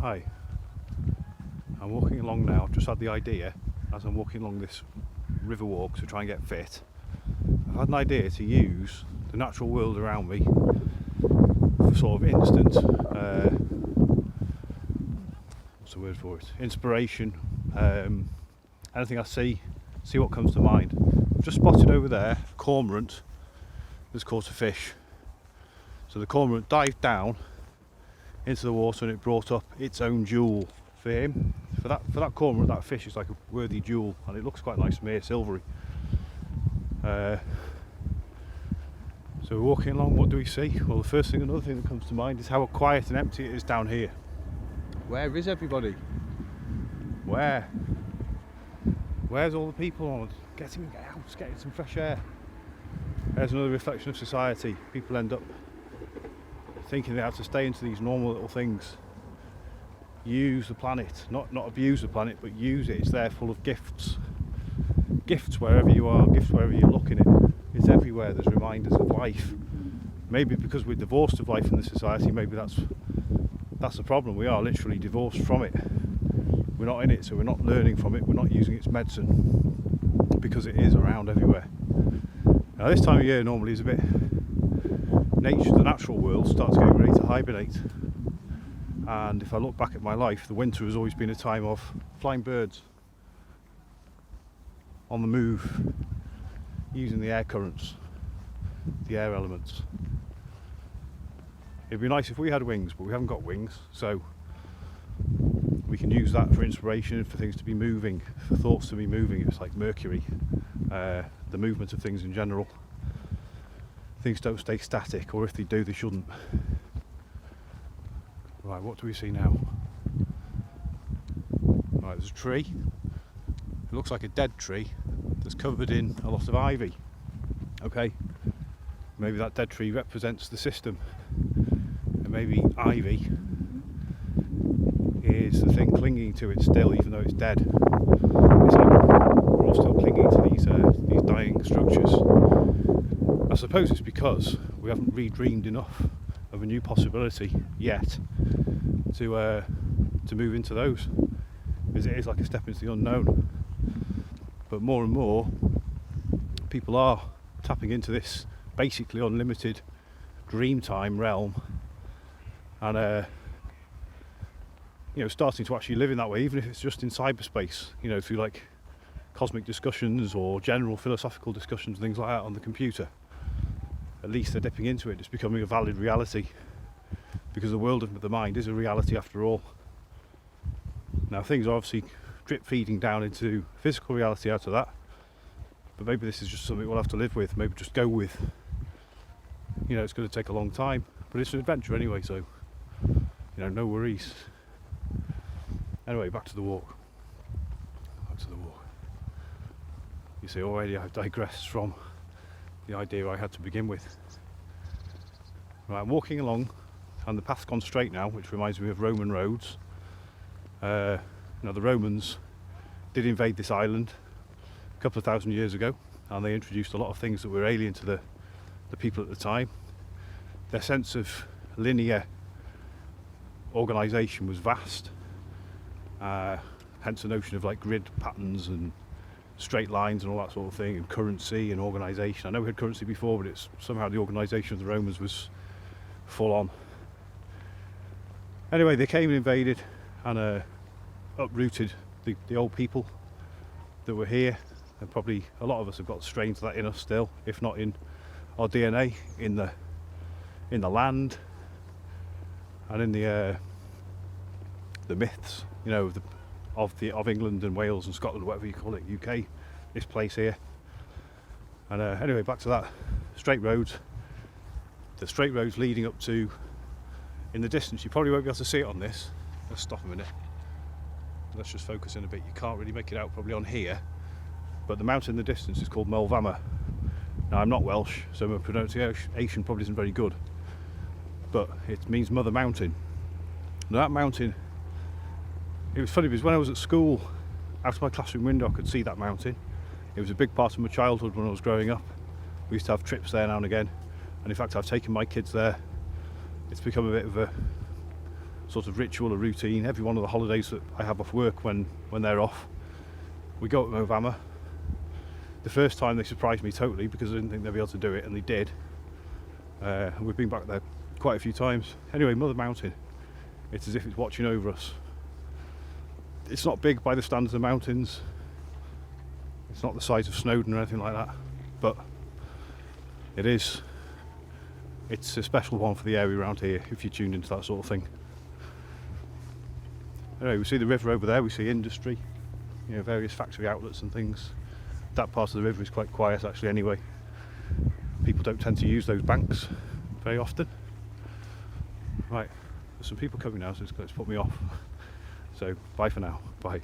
Hi, I'm walking along now. I've just had the idea as I'm walking along this river walk to try and get fit. I've had an idea to use the natural world around me for sort of instant, what's the word for it? Inspiration. Anything I see what comes to mind. I've just spotted over there a cormorant that's caught a fish. So the cormorant dived down into the water and it brought up its own jewel for him. For that cormorant, that fish is like a worthy jewel, and it looks quite nice to me, silvery. So we're walking along. What do we see? Well, another thing that comes to mind is how quiet and empty it is down here. Where is everybody? Where's all the people on? Get out, getting some fresh air. There's another reflection of society. People end up thinking they have to stay into these normal little things. Use the planet, not abuse the planet, but use it. It's there, full of gifts. Gifts wherever you are, gifts wherever you look in it. It's everywhere. There's reminders of life. Maybe because we're divorced of life in this society, maybe that's the problem. We are literally divorced from it. We're not in it, so we're not learning from it. We're not using its medicine because it is around everywhere. Now this time of year normally is a bit, the natural world starts getting ready to hibernate. And if I look back at my life, the winter has always been a time of flying birds on the move, using the air currents, the air elements. It'd be nice if we had wings, but we haven't got wings, so we can use that for inspiration, for things to be moving, for thoughts to be moving. It's like Mercury, the movement of things in general. Things don't stay static, or if they do, they shouldn't. Right, what do we see now? Right, there's a tree. It looks like a dead tree that's covered in a lot of ivy. Okay, maybe that dead tree represents the system, and maybe ivy is the thing clinging to it still, even though it's dead. It's like we're all still clinging to these dying structures. I suppose it's because we haven't redreamed enough of a new possibility yet to move into those, because it is like a step into the unknown. But more and more people are tapping into this basically unlimited dreamtime realm, and starting to actually live in that way, even if it's just in cyberspace, through like cosmic discussions or general philosophical discussions, things like that on the computer. At least they're dipping into it. It's becoming a valid reality, because the world of the mind is a reality after all. Now things are obviously drip feeding down into physical reality out of that, but maybe this is just something we'll have to live with, maybe just go with. It's going to take a long time, but it's an adventure anyway, so no worries. Anyway, back to the walk. You see, already I've digressed from the idea I had to begin with. Right, I'm walking along and the path's gone straight now, which reminds me of Roman roads. The Romans did invade this island a couple of thousand years ago, and they introduced a lot of things that were alien to the people at the time. Their sense of linear organisation was vast, hence the notion of like grid patterns and straight lines and all that sort of thing, and currency and organisation. I know we had currency before, but it's somehow the organisation of the Romans was full on. Anyway, they came and invaded and uprooted the old people that were here, and probably a lot of us have got strains of that in us still, if not in our DNA, in the land and in the myths, of England and Wales and Scotland, whatever you call it, UK, this place here. And anyway, back to that, the straight roads leading up to, in the distance, you probably won't be able to see it on this. Let's stop a minute. Let's just focus in a bit. You can't really make it out probably on here, but the mountain in the distance is called Mulvama. Now I'm not Welsh, so my pronunciation probably isn't very good, but it means Mother Mountain. Now that mountain, it was funny because when I was at school, out of my classroom window I could see that mountain. It was a big part of my childhood when I was growing up. We used to have trips there now and again, and in fact I've taken my kids there. It's become a bit of sort of ritual or routine. Every one of the holidays that I have off work when they're off, we go up to Movama. The first time they surprised me totally because I didn't think they'd be able to do it, and they did. And we've been back there quite a few times. Anyway, Mother Mountain, it's as if it's watching over us. It's not big by the standards of mountains. It's not the size of Snowdon or anything like that, but it's a special one for the area around here if you're tuned into that sort of thing. Anyway, we see the river over there, we see industry, various factory outlets and things. That part of the river is quite quiet actually anyway. People don't tend to use those banks very often. Right, there's some people coming now, so it's put me off. So bye for now, bye.